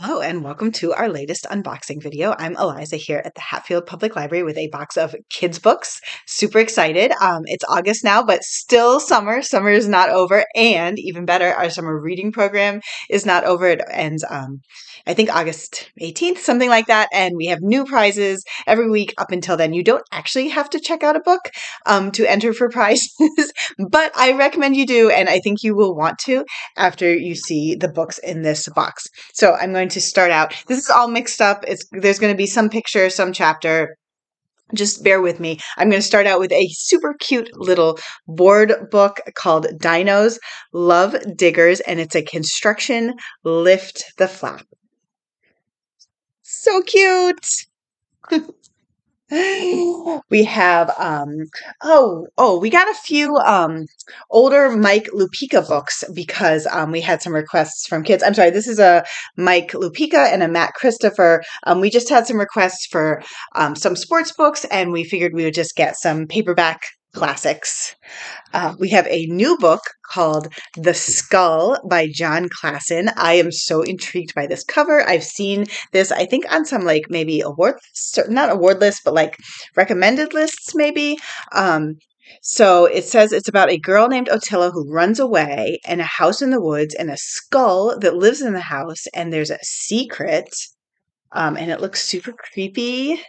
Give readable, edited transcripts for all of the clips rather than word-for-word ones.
Hello and welcome to our latest unboxing video. I'm Eliza here at the Hatfield Public Library with a box of kids books. Super excited. It's August now, but still summer. Summer is not over, and even better, our summer reading program is not over. It ends, I think August 18th, something like that, and we have new prizes every week up until then. You don't actually have to check out a book to enter for prizes, but I recommend you do, and I think you will want to after you see the books in this box. So I'm going to start out. This is all mixed up. There's going to be some picture, some chapter. Just bear with me. I'm going to start out with a super cute little board book called Dinos, Love Diggers, and it's a construction lift the flap. So cute. We have we got a few older Mike Lupica books because we had some requests from kids. I'm sorry, this is a Mike Lupica and a Matt Christopher. We just had some requests for some sports books, and we figured we would just get some paperback classics. We have a new book called The Skull by John Klassen. I am so intrigued by this cover. I've seen this, I think, on some maybe award lists, not award lists, but recommended lists maybe. So it says it's about a girl named Otilla who runs away and a house in the woods and a skull that lives in the house, and there's a secret. And it looks super creepy.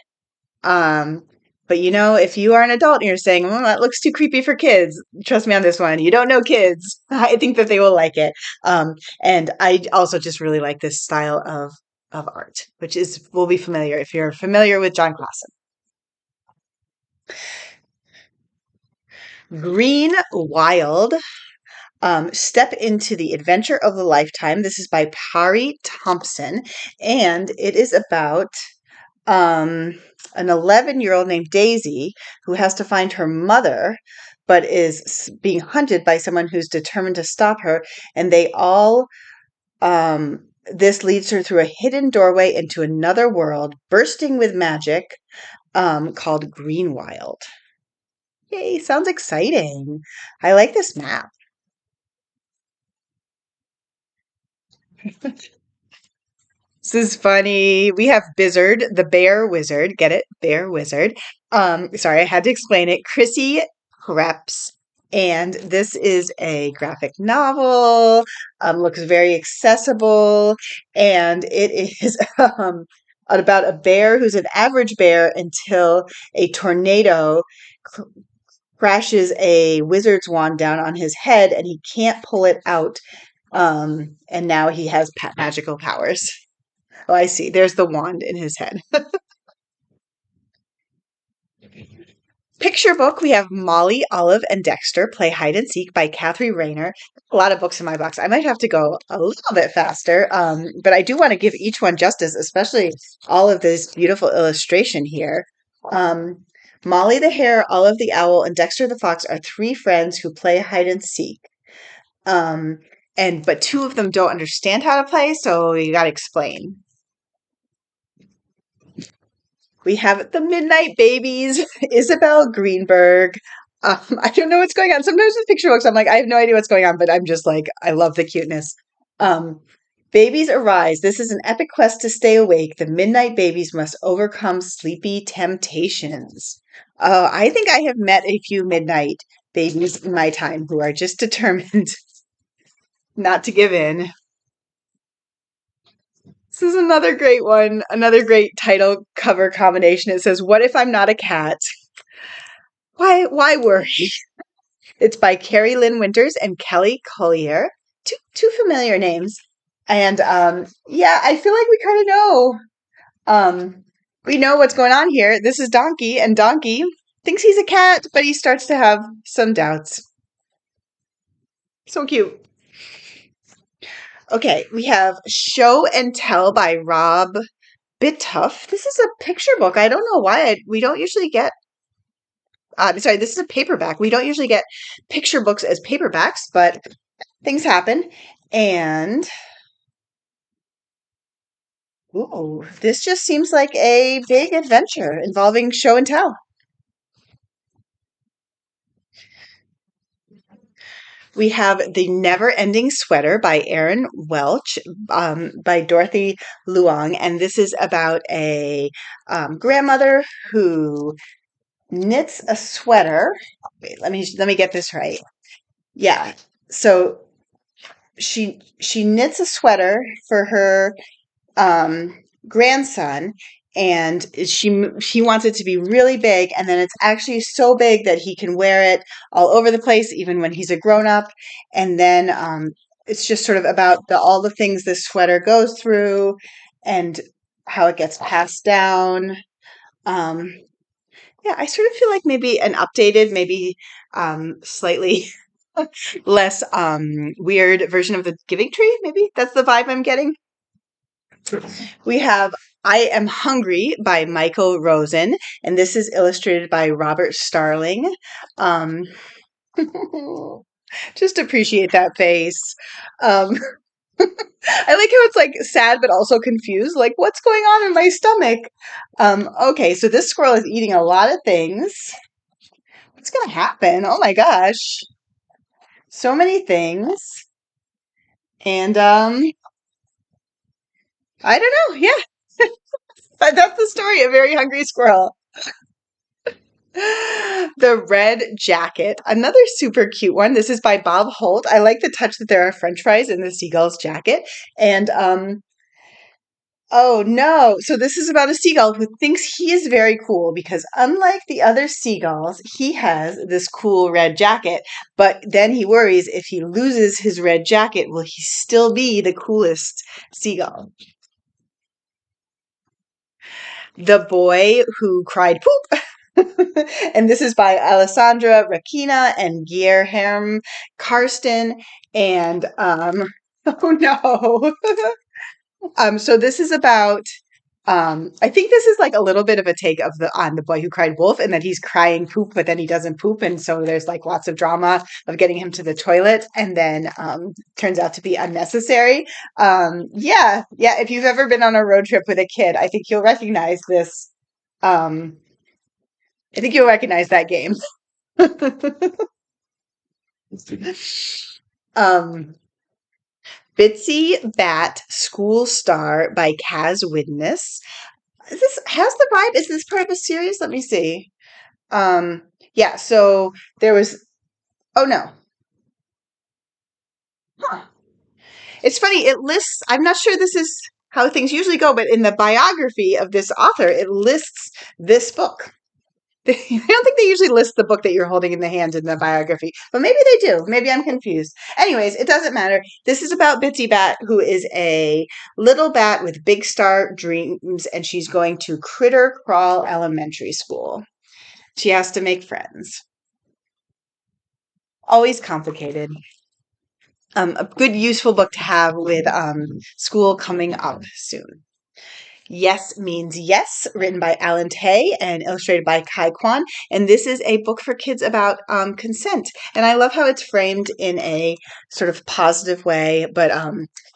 But if you are an adult and you're saying, that looks too creepy for kids, trust me on this one. You don't know kids. I think that they will like it. And I also just really like this style of art, which will be familiar if you're familiar with John Klassen. Greenwild. Step into the adventure of a lifetime. This is by Pari Thompson, and it is about an 11-year-old named Daisy who has to find her mother, but is being hunted by someone who's determined to stop her. And they all, this leads her through a hidden doorway into another world, bursting with magic, called Greenwild. Yay, sounds exciting. I like this map. This is funny. We have Bizzard, the bear wizard. Get it? Bear wizard. Sorry, I had to explain it. Chrissy Kreps. And this is a graphic novel. Looks very accessible. And it is about a bear who's an average bear until a tornado crashes a wizard's wand down on his head and he can't pull it out. And now he has magical powers. Oh, I see. There's the wand in his head. Picture book. We have Molly, Olive, and Dexter Play Hide and Seek by Catherine Rayner. A lot of books in my box. I might have to go a little bit faster, but I do want to give each one justice, especially all of this beautiful illustration here. Molly the hare, Olive the owl, and Dexter the fox are three friends who play hide and seek. But two of them don't understand how to play, so you got to explain. We have The Midnight Babies, Isabel Greenberg. I don't know what's going on. Sometimes with picture books, I'm like, I have no idea what's going on, but I'm just like, I love the cuteness. Babies arise. This is an epic quest to stay awake. The midnight babies must overcome sleepy temptations. I think I have met a few midnight babies in my time who are just determined not to give in. This is another great one, another great title cover combination. It says, "What if I'm not a cat?" Why worry? It's by Kari-Lynn Winters and Kelly Collier. Two familiar names. And yeah, I feel like we kind of know. We know what's going on here. This is Donkey, and Donkey thinks he's a cat, but he starts to have some doubts. So cute. Okay, we have Show and Tell by Rob Biddulph. This is a picture book. I don't know why we don't usually get. Sorry, this is a paperback. We don't usually get picture books as paperbacks, but things happen. And ooh, this just seems like a big adventure involving show and tell. We have The Never Ending Sweater by Erin Welch, by Dorothy Luong. And this is about a grandmother who knits a sweater. Wait, let me get this right. Yeah. So she knits a sweater for her grandson, and she wants it to be really big, and then it's actually so big that he can wear it all over the place even when he's a grown up. And then it's just sort of about all the things this sweater goes through and how it gets passed down. um yeah, I sort of feel like maybe an updated, maybe slightly less weird version of The Giving Tree. Maybe that's the vibe I'm getting. We have I Am Hungry by Michael Rosen, and this is illustrated by Robert Starling. Um, just appreciate that face. Um, I like how it's like sad but also confused. Like, what's going on in my stomach? Okay, so this squirrel is eating a lot of things. What's going to happen? Oh my gosh. So many things. And I don't know. Yeah, but that's the story. A very hungry squirrel. The Red Jacket, another super cute one. This is by Bob Holt. I like the touch that there are French fries in the seagull's jacket. And oh no. So this is about a seagull who thinks he is very cool because unlike the other seagulls, he has this cool red jacket. But then he worries if he loses his red jacket, will he still be the coolest seagull? The Boy Who Cried Poop. And this is by Alessandra, Requena, and Guilherme, Karsten, and oh no. So this is about I think this is like a little bit of a take of the on The Boy Who Cried Wolf, and that he's crying poop, but then he doesn't poop, and so there's like lots of drama of getting him to the toilet, and then turns out to be unnecessary. Yeah. If you've ever been on a road trip with a kid, I think you'll recognize this. Um, I think you'll recognize that game. um, Bitsy Bat School Star by Kaz Windness. Is this has the vibe? Is this part of a series? Let me see. Yeah, so there was oh no. Huh. It's funny, it lists I'm not sure this is how things usually go, but in the biography of this author, it lists this book. I don't think they usually list the book that you're holding in the hand in the biography, but maybe they do. Maybe I'm confused. Anyways, it doesn't matter. This is about Bitsy Bat, who is a little bat with big star dreams, and she's going to Critter Crawl Elementary School. She has to make friends. Always complicated. A good, useful book to have with school coming up soon. Yes Means Yes, written by Alan Tay and illustrated by Kai Kwan. And this is a book for kids about consent. And I love how it's framed in a sort of positive way, but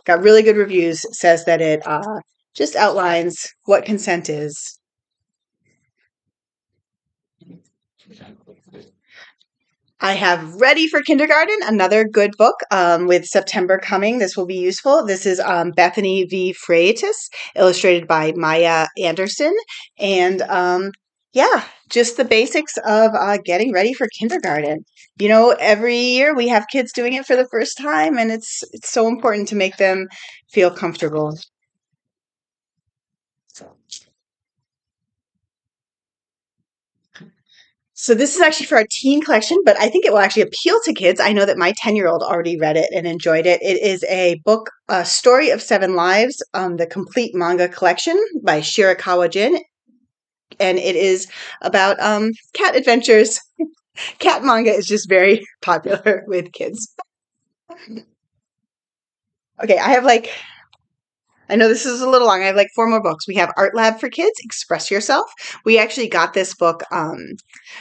got really good reviews. Says that it just outlines what consent is. I have Ready for Kindergarten, another good book with September coming. This will be useful. This is Bethany v. Freitas, illustrated by Maya Anderson. And yeah, just the basics of getting ready for kindergarten. You know, every year we have kids doing it for the first time, and it's so important to make them feel comfortable. So this is actually for our teen collection, but I think it will actually appeal to kids. I know that my 10-year-old already read it and enjoyed it. It is a book, A Story of Seven Lives, the complete manga collection by Shirakawa Jin. And it is about cat adventures. Cat manga is just very popular with kids. Okay, I have like I know this is a little long. I have like four more books. We have Art Lab for Kids, Express Yourself. We actually got this book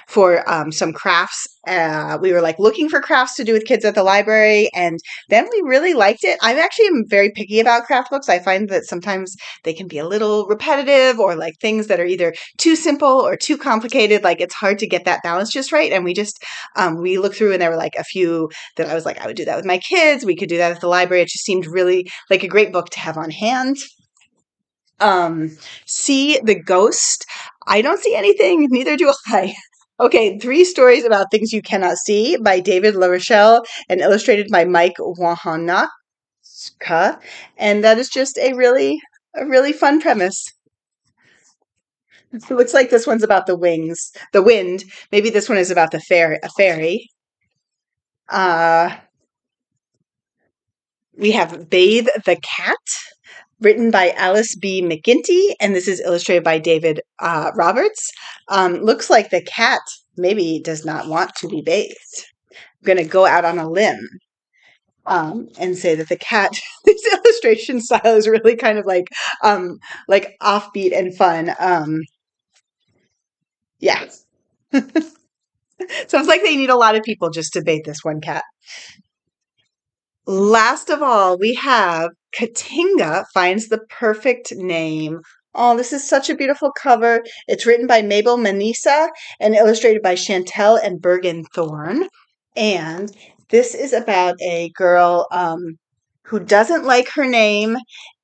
for some crafts. We were like looking for crafts to do with kids at the library, and then we really liked it. I actually am very picky about craft books. I find that sometimes they can be a little repetitive or like things that are either too simple or too complicated. Like it's hard to get that balance just right. And we just, we looked through and there were like a few that I was like, I would do that with my kids. We could do that at the library. It just seemed really like a great book to have on hand. See the Ghost. I don't see anything, neither do I. Okay, three stories about things you cannot see by David LaRochelle and illustrated by Mike Wahanaka. And that is just a really fun premise. It looks like this one's about the wind. Maybe this one is about a fairy. Uh, we have Bathe the Cat, written by Alice B. McGinty, and this is illustrated by David Roberts. Looks like the cat maybe does not want to be bathed. I'm going to go out on a limb and say that the cat, this illustration style is really kind of like offbeat and fun. Yeah. Sounds like they need a lot of people just to bathe this one cat. Last of all, we have Kantiga finds the perfect name. Oh, this is such a beautiful cover. It's written by Mabel Mnensa and illustrated by Chantel and Bergen Thorne. And this is about a girl who doesn't like her name,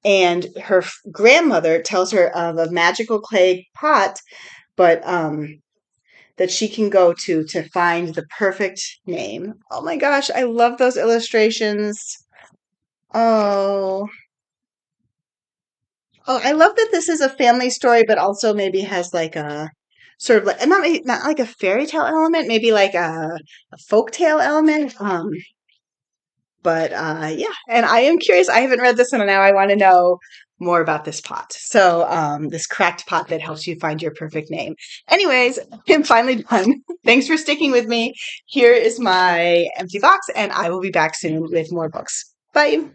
and her grandmother tells her of a magical clay pot, but that she can go to find the perfect name. Oh my gosh, I love those illustrations. Oh. Oh, I love that this is a family story, but also maybe has like a sort of like not like a fairy tale element, maybe like a folk tale element. But yeah, and I am curious. I haven't read this one, and now I want to know more about this pot. So this cracked pot that helps you find your perfect name. Anyways, I'm finally done. Thanks for sticking with me. Here is my empty box, and I will be back soon with more books. Bye.